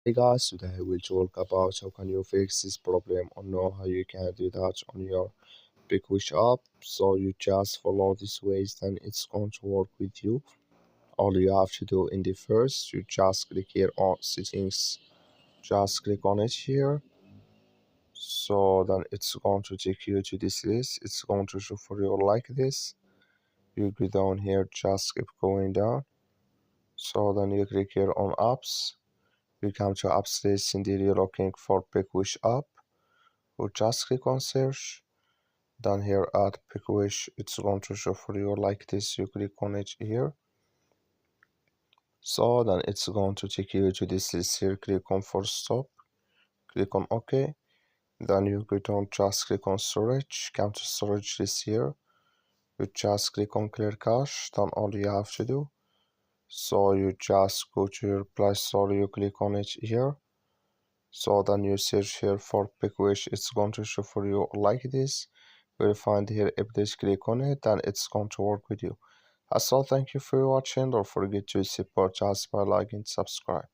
Hey guys, today we'll talk about how can you fix this problem or know how you can do that on your PicWish app. So you just follow these ways, then it's going to work with you. All you have to do in the first, you just click here on settings, just click on it here. So then it's going to take you to this list. It's going to show for you like this. You go down here, just keep going down. So then you click here on apps. You come to apps list and you're looking for PicWish app. You just click on search. Then here at PicWish, it's going to show for you like this. You click on it here. So then it's going to take you to this list here. Click on force stop. Click on OK. Then you go down, just click on storage. Come to storage list here. You just click on clear cache. Then all you have to do. So you just go to your Play Store. You click on it here. So then you search here for PicWish. It's going to show for you like this. You'll find here if this click on it, then it's going to work with you. As well, thank you for watching. Don't forget to support us by liking and subscribe.